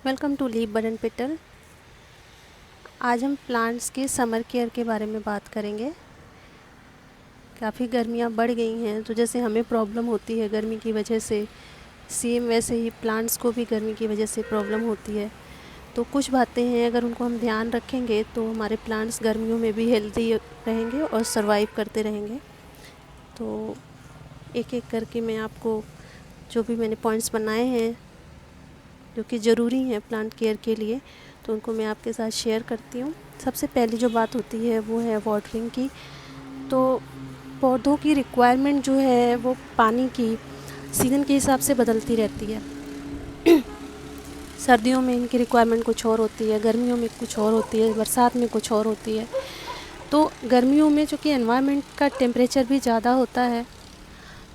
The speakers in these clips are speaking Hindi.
वेलकम टू लीप बटन पिटल। आज हम प्लांट्स के समर केयर के बारे में बात करेंगे। काफ़ी गर्मियाँ बढ़ गई हैं, तो जैसे हमें प्रॉब्लम होती है गर्मी की वजह से, सेम वैसे ही प्लांट्स को भी गर्मी की वजह से प्रॉब्लम होती है। तो कुछ बातें हैं, अगर उनको हम ध्यान रखेंगे तो हमारे प्लांट्स गर्मियों में भी हेल्दी रहेंगे और सर्वाइव करते रहेंगे। तो एक एक करके मैं आपको जो भी मैंने पॉइंट्स बनाए हैं जो कि ज़रूरी हैं प्लांट केयर के लिए, तो उनको मैं आपके साथ शेयर करती हूँ। सबसे पहली जो बात होती है वो है वाटरिंग की। तो पौधों की रिक्वायरमेंट जो है वो पानी की सीज़न के हिसाब से बदलती रहती है। सर्दियों में इनकी रिक्वायरमेंट कुछ और होती है, गर्मियों में कुछ और होती है, बरसात में कुछ और होती है। तो गर्मियों में चूँकि एनवायरनमेंट का टेम्परेचर भी ज़्यादा होता है,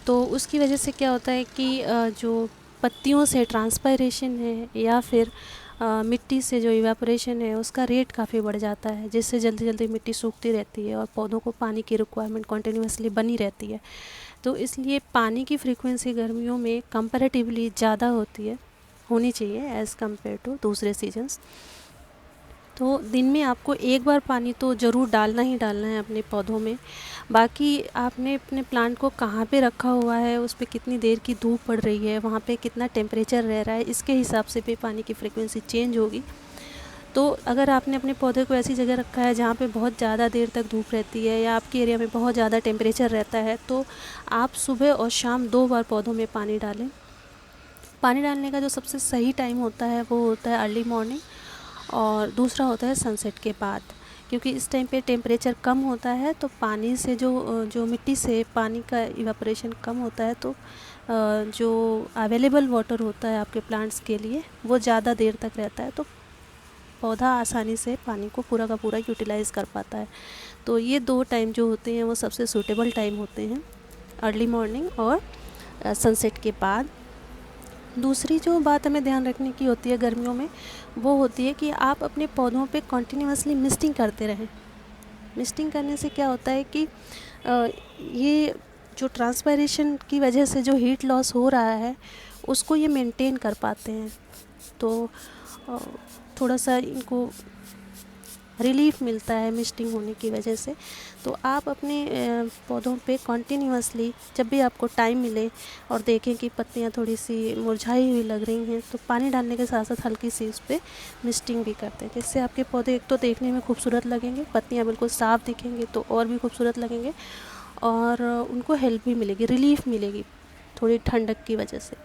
तो उसकी वजह से क्या होता है कि जो पत्तियों से ट्रांसपायरेशन है या फिर मिट्टी से जो इवेपोरेशन है उसका रेट काफ़ी बढ़ जाता है, जिससे जल्दी जल्दी मिट्टी सूखती रहती है और पौधों को पानी की रिक्वायरमेंट कॉन्टीन्यूसली बनी रहती है। तो इसलिए पानी की फ्रीक्वेंसी गर्मियों में कंपैरेटिवली ज़्यादा होनी चाहिए एज़ कम्पेयर टू दूसरे सीजन्स। तो दिन में आपको एक बार पानी तो ज़रूर डालना ही डालना है अपने पौधों में। बाकी आपने अपने प्लांट को कहाँ पे रखा हुआ है, उस पे कितनी देर की धूप पड़ रही है, वहाँ पे कितना टेम्परेचर रह रहा है, इसके हिसाब से भी पानी की फ्रीक्वेंसी चेंज होगी। तो अगर आपने अपने पौधे को ऐसी जगह रखा है जहाँ पे बहुत ज़्यादा देर तक धूप रहती है या आपके एरिया में बहुत ज़्यादा टेम्परेचर रहता है, तो आप सुबह और शाम 2 बार पौधों में पानी डालें। पानी डालने का जो सबसे सही टाइम होता है वो होता है अर्ली मॉर्निंग, और दूसरा होता है सनसेट के बाद, क्योंकि इस टाइम पे टेम्परेचर कम होता है तो पानी से जो मिट्टी से पानी का इवेपोरेशन कम होता है, तो जो अवेलेबल वाटर होता है आपके प्लांट्स के लिए वो ज़्यादा देर तक रहता है, तो पौधा आसानी से पानी को पूरा का पूरा यूटिलाइज़ कर पाता है। तो ये 2 टाइम जो होते हैं वो सबसे सूटेबल टाइम होते हैं, अर्ली मॉर्निंग और सनसेट के बाद। दूसरी जो बात हमें ध्यान रखने की होती है गर्मियों में, वो होती है कि आप अपने पौधों पे कॉन्टीन्यूसली मिस्टिंग करते रहें। मिस्टिंग करने से क्या होता है कि ये जो ट्रांसपायरेशन की वजह से जो हीट लॉस हो रहा है उसको ये मेंटेन कर पाते हैं। तो अ, थोड़ा सा इनको रिलीफ मिलता है मिस्टिंग होने की वजह से। तो आप अपने पौधों पे कॉन्टीन्यूसली जब भी आपको टाइम मिले और देखें कि पत्तियां थोड़ी सी मुरझाई हुई लग रही हैं, तो पानी डालने के साथ साथ हल्की सी उस पर मिस्टिंग भी करते हैं, जिससे आपके पौधे एक तो देखने में खूबसूरत लगेंगे, पत्तियां बिल्कुल साफ़ दिखेंगी तो और भी खूबसूरत लगेंगे, और उनको हेल्प भी मिलेगी, रिलीफ मिलेगी थोड़ी ठंडक की वजह से।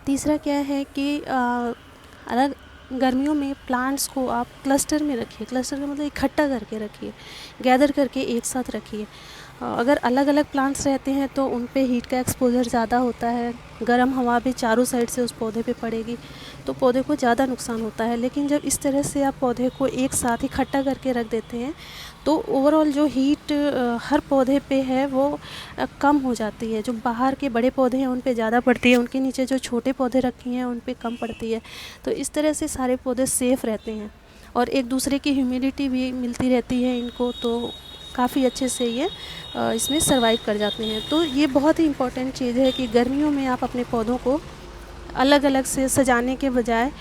तीसरा क्या है कि अलग गर्मियों में प्लांट्स को आप क्लस्टर में रखिए। क्लस्टर का मतलब इकट्ठा करके रखिए, गैदर करके एक साथ रखिए। अगर अलग अलग प्लांट्स रहते हैं तो उन पे हीट का एक्सपोजर ज़्यादा होता है, गर्म हवा भी चारों साइड से उस पौधे पे पड़ेगी तो पौधे को ज़्यादा नुकसान होता है। लेकिन जब इस तरह से आप पौधे को एक साथ इकट्ठा करके रख देते हैं तो ओवरऑल जो हीट हर पौधे पे है वो कम हो जाती है। जो बाहर के बड़े पौधे हैं उन पे ज़्यादा पड़ती है, उनके नीचे जो छोटे पौधे रखे हैं उन पे कम पड़ती है। तो इस तरह से सारे पौधे सेफ़ रहते हैं और एक दूसरे की ह्यूमिडिटी भी मिलती रहती है इनको, तो काफ़ी अच्छे से ये इसमें सर्वाइव कर जाते हैं। तो ये बहुत ही इम्पोर्टेंट चीज़ है कि गर्मियों में आप अपने पौधों को अलग अलग से सजाने के बजाय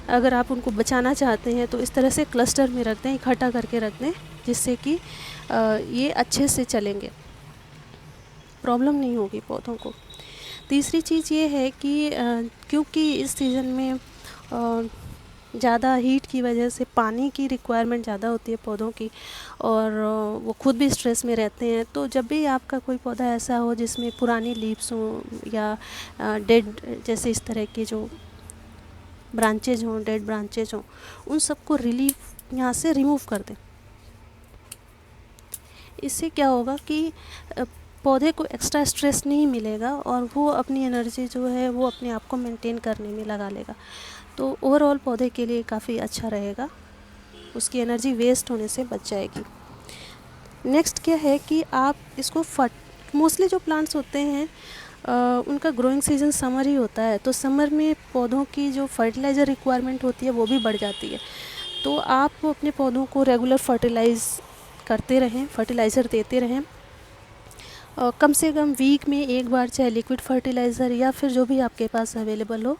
अगर आप उनको बचाना चाहते हैं तो इस तरह से क्लस्टर में रख दें, इकट्ठा करके रख दें, जिससे कि ये अच्छे से चलेंगे, प्रॉब्लम नहीं होगी पौधों को। तीसरी चीज़ ये है कि क्योंकि इस सीज़न में ज़्यादा हीट की वजह से पानी की रिक्वायरमेंट ज़्यादा होती है पौधों की, और वो खुद भी स्ट्रेस में रहते हैं। तो जब भी आपका कोई पौधा ऐसा हो जिसमें पुरानी लीव्स हों या डेड जैसे इस तरह के जो ब्रांचेज हों, डेड ब्रांचेज हों, उन सबको रिलीफ यहाँ से रिमूव कर दें। इससे क्या होगा कि पौधे को एक्स्ट्रा स्ट्रेस नहीं मिलेगा और वो अपनी एनर्जी जो है वो अपने आप को मेंटेन करने में लगा लेगा। तो ओवरऑल पौधे के लिए काफ़ी अच्छा रहेगा, उसकी एनर्जी वेस्ट होने से बच जाएगी। नेक्स्ट क्या है कि आप इसको मोस्टली जो प्लांट्स होते हैं उनका ग्रोइंग सीजन समर ही होता है, तो समर में पौधों की जो फर्टिलाइज़र रिक्वायरमेंट होती है वो भी बढ़ जाती है। तो आप अपने पौधों को रेगुलर फर्टिलाइज़ करते रहें, फर्टिलाइज़र देते रहें। कम से कम वीक में एक बार, चाहे लिक्विड फर्टिलाइज़र या फिर जो भी आपके पास अवेलेबल हो,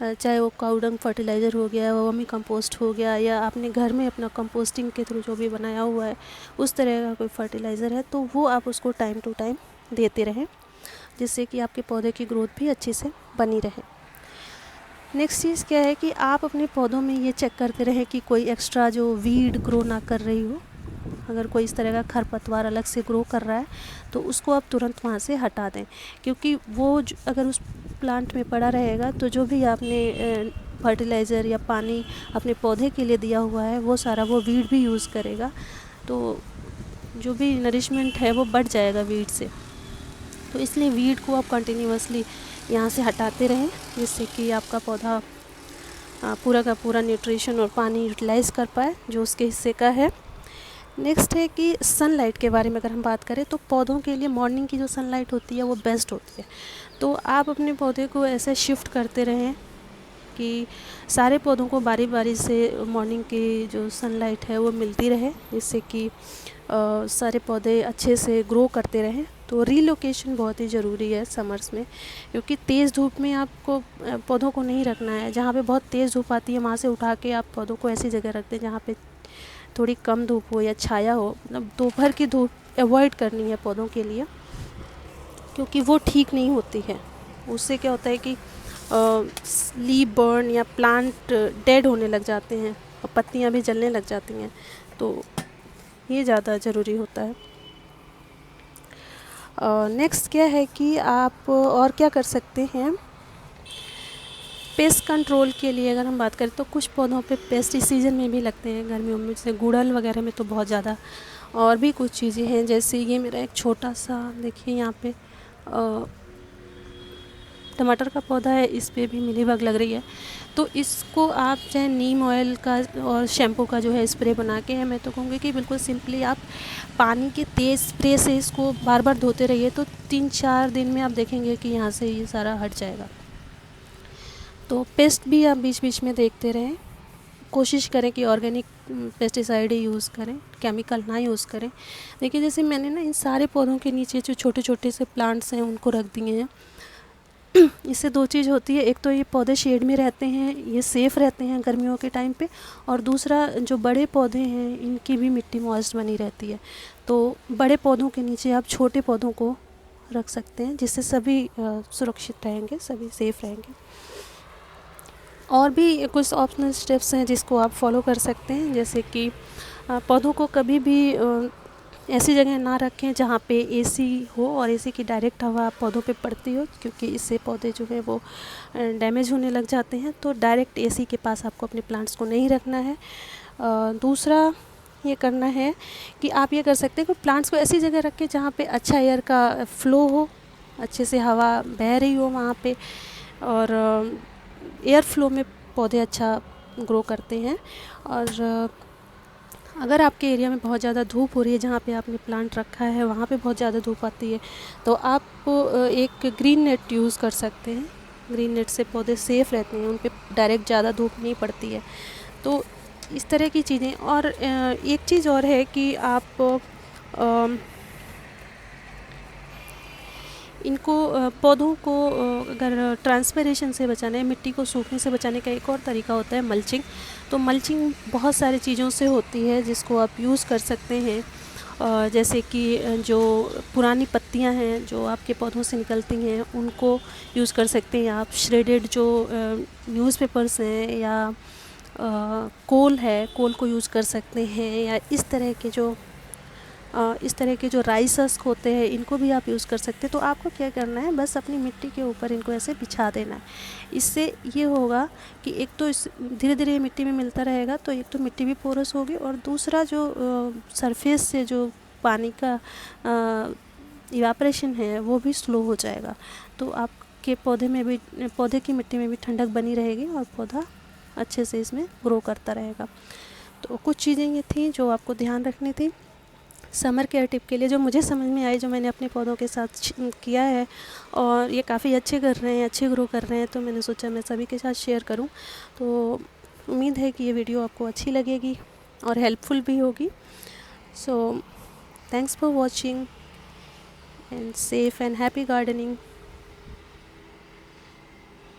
चाहे वो काऊ डंग फर्टिलाइज़र हो गया, वर्मी कंपोस्ट हो गया, या आपने घर में अपना कंपोस्टिंग के थ्रू जो भी बनाया हुआ है उस तरह का कोई फर्टिलाइज़र है, तो वो आप उसको टाइम टू टाइम देते रहें, जिससे कि आपके पौधे की ग्रोथ भी अच्छे से बनी रहे। नेक्स्ट चीज़ क्या है कि आप अपने पौधों में ये चेक करते रहें कि कोई एक्स्ट्रा जो वीड ग्रो ना कर रही हो। अगर कोई इस तरह का खरपतवार अलग से ग्रो कर रहा है तो उसको आप तुरंत वहाँ से हटा दें, क्योंकि वो अगर उस प्लांट में पड़ा रहेगा तो जो भी आपने फर्टिलाइज़र या पानी अपने पौधे के लिए दिया हुआ है वो सारा वो वीड भी यूज़ करेगा, तो जो भी नरिशमेंट है वो बढ़ जाएगा वीड से। तो इसलिए वीड को आप कंटिन्यूअसली यहाँ से हटाते रहें, जिससे कि आपका पौधा पूरा का पूरा न्यूट्रिशन और पानी यूटिलाइज़ कर पाए जो उसके हिस्से का है। नेक्स्ट है कि सनलाइट के बारे में अगर हम बात करें तो पौधों के लिए मॉर्निंग की जो सनलाइट होती है वो बेस्ट होती है। तो आप अपने पौधे को ऐसे शिफ्ट करते रहें कि सारे पौधों को बारी बारी से मॉर्निंग की जो सनलाइट है वो मिलती रहे, जिससे कि सारे पौधे अच्छे से ग्रो करते रहें। तो रीलोकेशन बहुत ही ज़रूरी है समर्स में, क्योंकि तेज़ धूप में आपको पौधों को नहीं रखना है। जहाँ पे बहुत तेज़ धूप आती है वहाँ से उठा के आप पौधों को ऐसी जगह रख दें जहाँ पे थोड़ी कम धूप हो या छाया हो। मतलब दोपहर की धूप अवॉइड करनी है पौधों के लिए, क्योंकि वो ठीक नहीं होती है। उससे क्या होता है कि लीफ बर्न या प्लांट डेड होने लग जाते हैं और पत्तियां भी जलने लग जाती हैं, तो ये ज़्यादा ज़रूरी होता है। नेक्स्ट क्या है कि आप और क्या कर सकते हैं पेस्ट कंट्रोल के लिए। अगर हम बात करें तो कुछ पौधों पे पेस्ट इस सीज़न में भी लगते हैं, गर्मियों में, जैसे गुड़हल वगैरह में तो बहुत ज़्यादा। और भी कुछ चीज़ें हैं, जैसे ये मेरा एक छोटा सा देखिए यहाँ पे टमाटर का पौधा है, इस पे भी मिलीबग लग रही है। तो इसको आप चाहे नीम ऑयल का और शैम्पू का जो है स्प्रे बना के, मैं तो कहूँगी कि बिल्कुल सिंपली आप पानी के तेज़ स्प्रे से इसको बार बार धोते रहिए, तो 3-4 दिन में आप देखेंगे कि यहाँ से ये सारा हट जाएगा। तो पेस्ट भी आप बीच बीच में देखते रहें, कोशिश करें कि ऑर्गेनिक पेस्टिसाइड ही यूज़ करें, केमिकल ना यूज़ करें। देखिए जैसे मैंने ना इन सारे पौधों के नीचे जो छोटे छोटे से प्लांट्स हैं उनको रख दिए हैं। इससे दो चीज़ होती है, एक तो ये पौधे शेड में रहते हैं, ये सेफ़ रहते हैं गर्मियों के टाइम पे, और दूसरा जो बड़े पौधे हैं इनकी भी मिट्टी मॉइस्ट बनी रहती है। तो बड़े पौधों के नीचे आप छोटे पौधों को रख सकते हैं, जिससे सभी सुरक्षित रहेंगे, सभी सेफ़ रहेंगे। और भी कुछ ऑप्शनल स्टेप्स हैं जिसको आप फॉलो कर सकते हैं, जैसे कि पौधों को कभी भी ऐसी जगह ना रखें जहाँ पे एसी हो और एसी की डायरेक्ट हवा पौधों पे पड़ती हो, क्योंकि इससे पौधे जो है वो डैमेज होने लग जाते हैं। तो डायरेक्ट एसी के पास आपको अपने प्लांट्स को नहीं रखना है। दूसरा ये करना है कि आप ये कर सकते हैं कि प्लांट्स को ऐसी जगह रखें जहाँ पे अच्छा एयर का फ्लो हो, अच्छे से हवा बह रही हो वहाँ पे, और एयर फ्लो में पौधे अच्छा ग्रो करते हैं। और अगर आपके एरिया में बहुत ज़्यादा धूप हो रही है, जहाँ पे आपने प्लांट रखा है वहाँ पे बहुत ज़्यादा धूप आती है, तो आप एक ग्रीन नेट यूज़ कर सकते हैं। ग्रीन नेट से पौधे सेफ़ रहते हैं, उन पे डायरेक्ट ज़्यादा धूप नहीं पड़ती है। तो इस तरह की चीज़ें। और एक चीज़ और है कि आप इनको पौधों को अगर ट्रांसपिरेशन से बचाना है, मिट्टी को सूखने से बचाने का एक और तरीका होता है मल्चिंग। तो मल्चिंग बहुत सारी चीज़ों से होती है जिसको आप यूज़ कर सकते हैं, जैसे कि जो पुरानी पत्तियां हैं जो आपके पौधों से निकलती हैं उनको यूज़ कर सकते हैं आप। श्रेडेड जो न्यूज़पेपर्स हैं या कोल है, कोल को यूज़ कर सकते हैं, या इस तरह के जो राइस हस्क होते हैं इनको भी आप यूज़ कर सकते हैं। तो आपको क्या करना है, बस अपनी मिट्टी के ऊपर इनको ऐसे बिछा देना है। इससे ये होगा कि एक तो इस धीरे धीरे मिट्टी में मिलता रहेगा, तो एक तो मिट्टी भी पोरस होगी, और दूसरा जो सरफेस से जो पानी का इवापोरेशन है वो भी स्लो हो जाएगा। तो आपके पौधे की मिट्टी में भी ठंडक बनी रहेगी और पौधा अच्छे से इसमें ग्रो करता रहेगा। तो कुछ चीज़ें ये थी जो आपको ध्यान रखनी थी समर केयर टिप के लिए, जो मुझे समझ में आई, जो मैंने अपने पौधों के साथ किया है, और ये काफ़ी अच्छे कर रहे हैं, अच्छे ग्रो कर रहे हैं, तो मैंने सोचा मैं सभी के साथ शेयर करूं। तो उम्मीद है कि ये वीडियो आपको अच्छी लगेगी और हेल्पफुल भी होगी। So thanks for watching and safe and happy gardening.